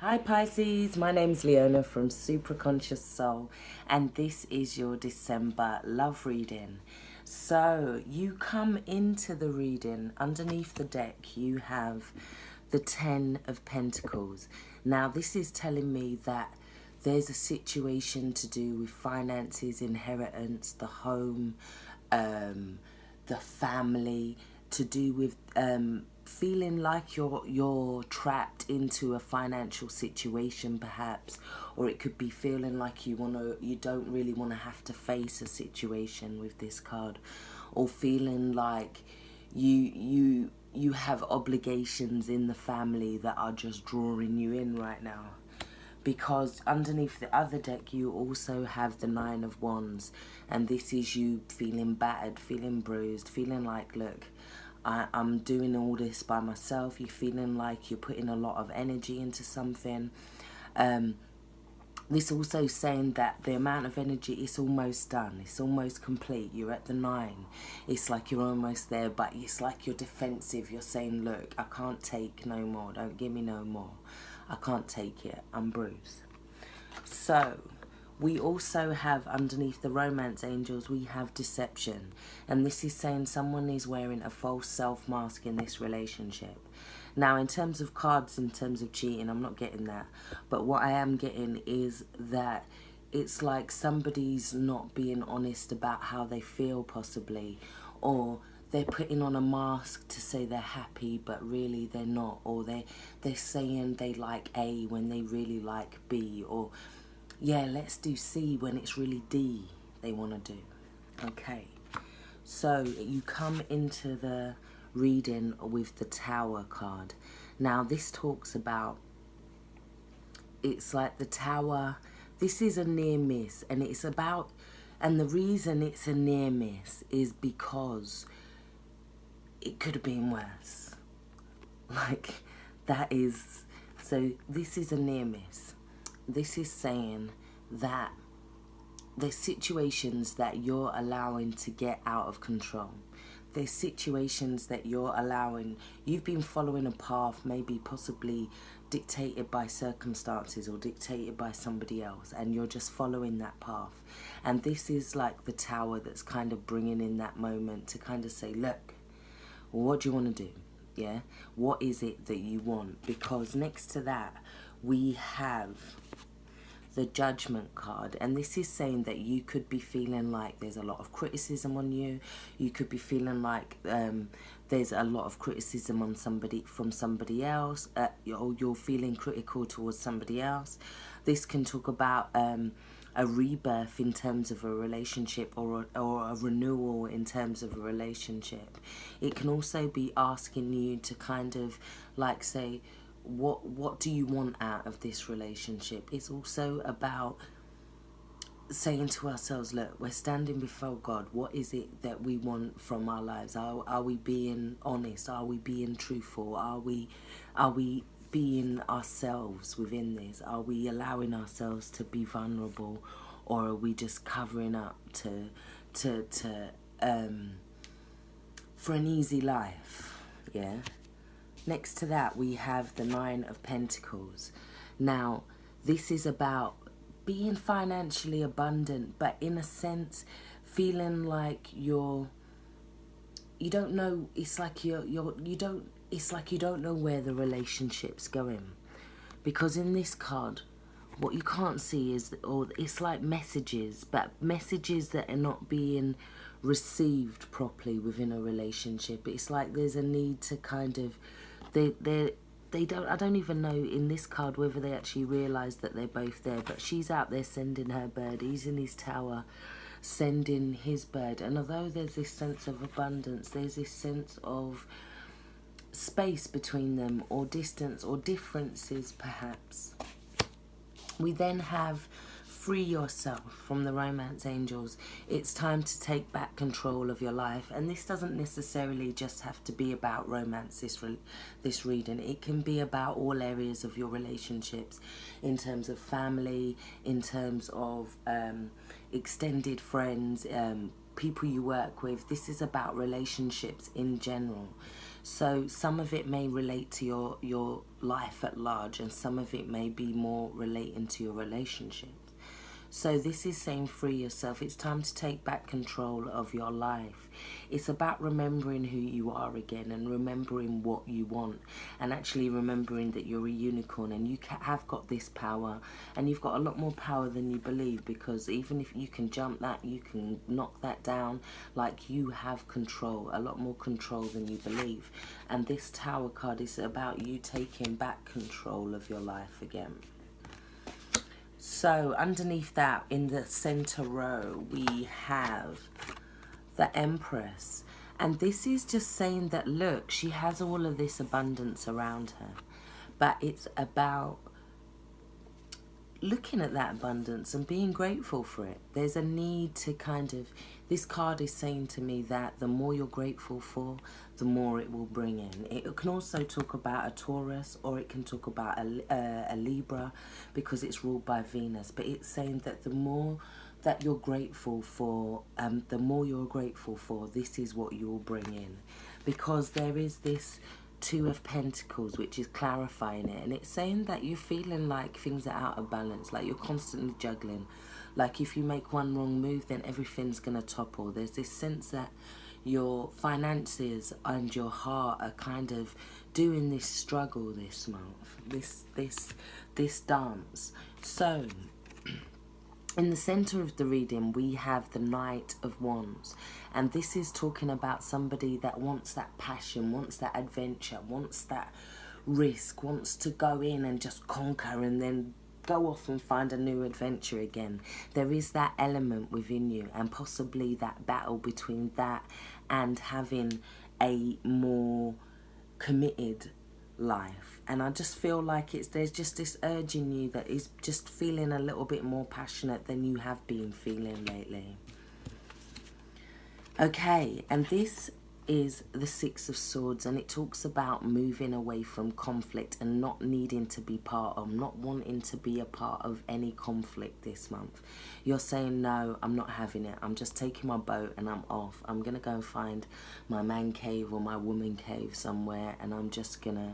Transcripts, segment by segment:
Hi Pisces, my name's Leona from Supra ConsciousSoul, and this is your December love reading. So you come into the reading, underneath the deck you have the 10 of Pentacles. Now this is telling me that there's a situation to do with finances, inheritance, the home, the family, to do with feeling like you're trapped into a financial situation perhaps, or it could be feeling like you don't really want to have to face a situation with this card, or feeling like you have obligations in the family that are just drawing you in right now. Because underneath the other deck you also have the 9 of Wands, and this is you feeling battered, feeling bruised, feeling like, look, I'm doing all this by myself. You're feeling like you're putting a lot of energy into something. This also saying that the amount of energy is almost done. It's almost complete. You're at the 9. It's like you're almost there, but it's like you're defensive. You're saying, look, I can't take no more. Don't give me no more. I can't take it. I'm bruised. So we also have underneath the romance angels, we have deception. And this is saying someone is wearing a false self mask in this relationship. Now, in terms of cards, in terms of cheating, I'm not getting that. But what I am getting is that it's like somebody's not being honest about how they feel, possibly. Or they're putting on a mask to say they're happy, but really they're not. Or they're saying they like A when they really like B. Or, yeah, let's do C when it's really D they want to do. Okay. So you come into the reading with the Tower card. Now this talks about, it's like the Tower, this is a near miss, and it's about, and the reason it's a near miss is because it could have been worse. Like, that is, so this is a near miss. This is saying that there's situations that you're allowing to get out of control. There's situations that you're allowing, you've been following a path, maybe possibly dictated by circumstances or dictated by somebody else, and you're just following that path. And this is like the Tower that's kind of bringing in that moment to kind of say, look, what do you want to do? Yeah, what is it that you want? Because next to that we have the Judgment card, and this is saying that you could be feeling like there's a lot of criticism on you. You could be feeling like there's a lot of criticism on somebody, from somebody else, or you're feeling critical towards somebody else. This can talk about a rebirth in terms of a relationship, or a renewal in terms of a relationship. It can also be asking you to kind of like say, what do you want out of this relationship? It's also about saying to ourselves, look, we're standing before God. What is it that we want from our lives? Are we being honest? Are we being truthful? Are we being ourselves within this? Are we allowing ourselves to be vulnerable, or are we just covering up to for an easy life? Yeah. Next to that, we have the 9 of Pentacles. Now, this is about being financially abundant, but in a sense, feeling like you don't know. It's like it's like you don't know where the relationship's going, because in this card, what you can't see is, or it's like messages, but messages that are not being received properly within a relationship. It's like there's a need to kind of, they don't, I don't even know in this card whether they actually realise that they're both there, but she's out there sending her bird, he's in his tower sending his bird. And although there's this sense of abundance, there's this sense of space between them, or distance, or differences perhaps. We then have free yourself from the romance angels. It's time to take back control of your life. And this doesn't necessarily just have to be about romance, this reading. It can be about all areas of your relationships, in terms of family, in terms of extended friends, people you work with. This is about relationships in general. So some of it may relate to your life at large, and some of it may be more relating to your relationships. So this is saying free yourself. It's time to take back control of your life. It's about remembering who you are again, and remembering what you want, and actually remembering that you're a unicorn and you have got this power, and you've got a lot more power than you believe, because even if you can jump that, you can knock that down, like you have control, a lot more control than you believe. And this Tower card is about you taking back control of your life again. So underneath that, in the center row, we have the Empress. And this is just saying that, look, she has all of this abundance around her. But it's about looking at that abundance and being grateful for it. There's a need to kind of, this card is saying to me that the more you're grateful for, the more it will bring in. It can also talk about a Taurus, or it can talk about a Libra, because it's ruled by Venus. But it's saying that the more that you're grateful for, this is what you will bring in. Because there is this Two of Pentacles, which is clarifying it, and it's saying that you're feeling like things are out of balance, like you're constantly juggling, like if you make one wrong move, then everything's gonna topple. There's this sense that your finances and your heart are kind of doing this struggle this month, this dance. So in the center of the reading, we have the Knight of Wands. And this is talking about somebody that wants that passion, wants that adventure, wants that risk, wants to go in and just conquer and then go off and find a new adventure again. There is that element within you, and possibly that battle between that and having a more committed life. And I just feel like there's just this urge in you that is just feeling a little bit more passionate than you have been feeling lately. Okay, and this is the Six of Swords, and it talks about moving away from conflict and not needing to be part of, not wanting to be a part of any conflict this month. You're saying, no, I'm not having it. I'm just taking my boat and I'm off. I'm going to go and find my man cave or my woman cave somewhere, and I'm just going to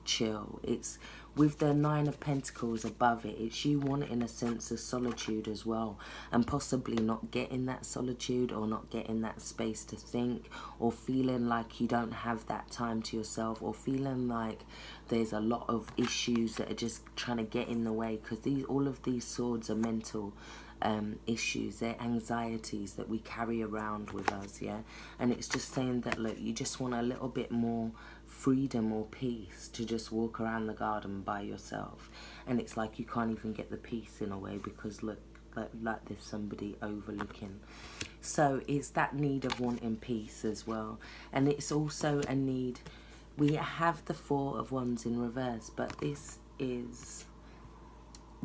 chill. It's with the Nine of Pentacles above it, it's you wanting a sense of solitude as well, and possibly not getting that solitude, or not getting that space to think, or feeling like you don't have that time to yourself, or feeling like there's a lot of issues that are just trying to get in the way, because all of these swords are mental issues. They're anxieties that we carry around with us, yeah. And it's just saying that, look, you just want a little bit more freedom or peace to just walk around the garden by yourself. And it's like you can't even get the peace in a way, because look, like there's somebody overlooking. So it's that need of wanting peace as well. And it's also a need, we have the Four of Wands in reverse, but this is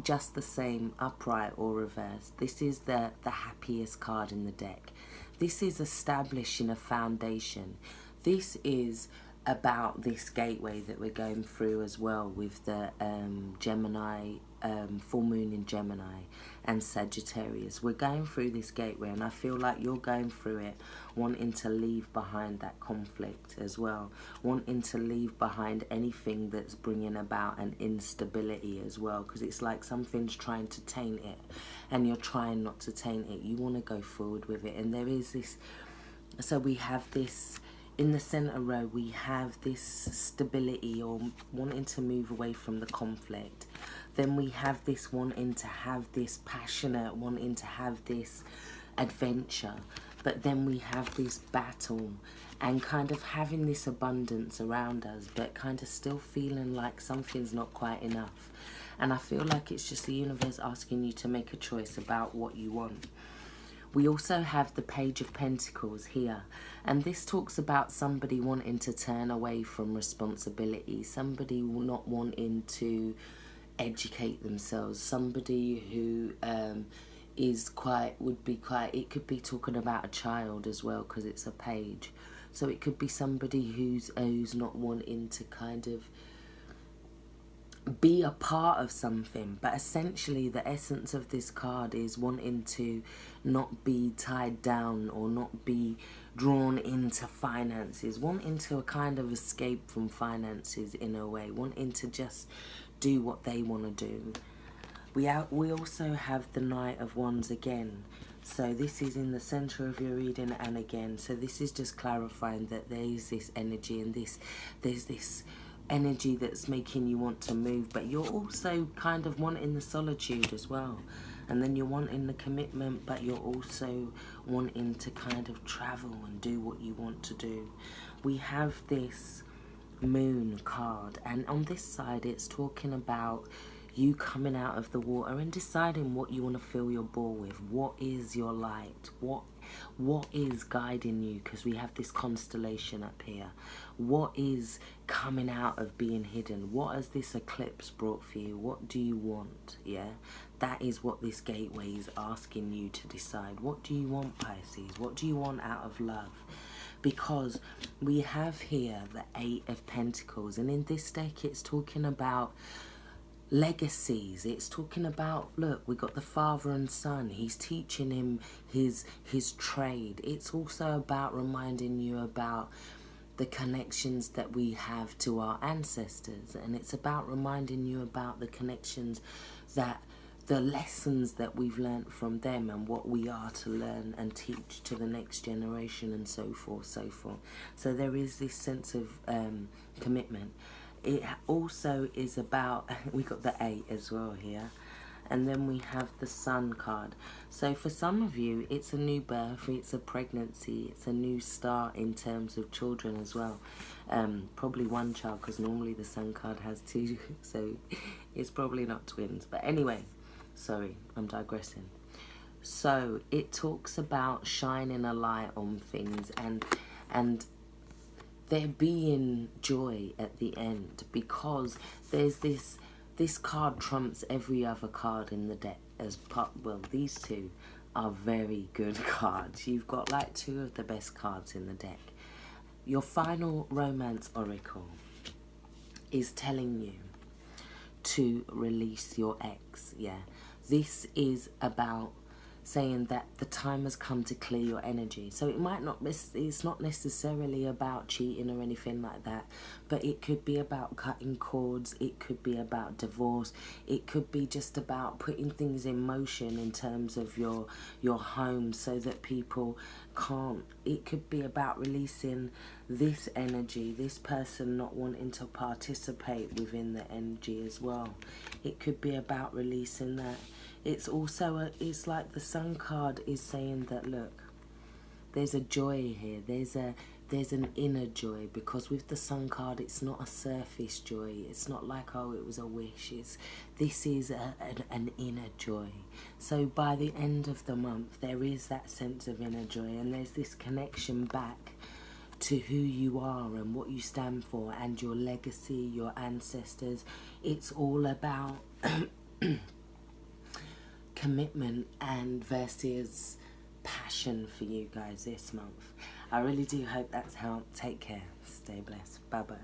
just the same, upright or reversed. This is the happiest card in the deck. This is establishing a foundation. This is about this gateway that we're going through as well, with the Gemini, full moon in Gemini and Sagittarius. We're going through this gateway, and I feel like you're going through it wanting to leave behind that conflict as well, wanting to leave behind anything that's bringing about an instability as well, because it's like something's trying to taint it and you're trying not to taint it. You want to go forward with it. And there is this, so we have this in the center row, we have this stability, or wanting to move away from the conflict. Then we have this wanting to have this passionate, wanting to have this adventure. But then we have this battle, and kind of having this abundance around us, but kind of still feeling like something's not quite enough. And I feel like it's just the universe asking you to make a choice about what you want. We also have the Page of Pentacles here, and this talks about somebody wanting to turn away from responsibility, somebody not wanting to educate themselves, somebody who it could be talking about a child as well, because it's a page. So it could be somebody who's not wanting to kind of be a part of something. But essentially the essence of this card is wanting to not be tied down or not be drawn into finances, wanting to kind of escape from finances in a way, wanting to just do what they want to do. We also have the Knight of Wands again. So this is in the center of your reading, and again, so this is just clarifying that there is this energy, and there's this energy that's making you want to move, but you're also kind of wanting the solitude as well. And then you're wanting the commitment, but you're also wanting to kind of travel and do what you want to do. We have this Moon card, and on this side it's talking about you coming out of the water and deciding what you want to fill your ball with. What is your light? What is guiding you? Because we have this constellation up here. What is coming out of being hidden? What has this eclipse brought for you? What do you want? Yeah, that is what this gateway is asking you to decide. What do you want, Pisces? What do you want out of love? Because we have here the Eight of Pentacles, and in this deck it's talking about legacies. It's talking about, look, we got the father and son. He's teaching him his trade. It's also about reminding you about the connections that we have to our ancestors, and it's about reminding you about the connections, that the lessons that we've learnt from them and what we are to learn and teach to the next generation, and so forth, so forth. So there is this sense of commitment. It also is about, we got the 8 as well here, and then we have the Sun card. So for some of you, it's a new birth, it's a pregnancy, it's a new start in terms of children as well. Probably one child, because normally the Sun card has 2, so it's probably not twins. But anyway, sorry, I'm digressing. So it talks about shining a light on things, and there being joy at the end, because there's this card trumps every other card in the deck as part. Well, these two are very good cards. You've got like 2 of the best cards in the deck. Your final romance oracle is telling you to release your ex. Yeah, this is about saying that the time has come to clear your energy. So it might not, it's not necessarily about cheating or anything like that, but it could be about cutting cords, it could be about divorce, it could be just about putting things in motion in terms of your home, so that people can't. It could be about releasing this energy, this person not wanting to participate within the energy as well. It could be about releasing that. It's also it's like the Sun card is saying that, look, there's a joy here, there's an inner joy, because with the Sun card it's not a surface joy, it's not like, oh, it was a wish, this is an inner joy. So by the end of the month there is that sense of inner joy, and there's this connection back to who you are and what you stand for and your legacy, your ancestors. It's all about commitment and versus passion for you guys this month. I really do hope that's helped. Take care. Stay blessed. Bye bye.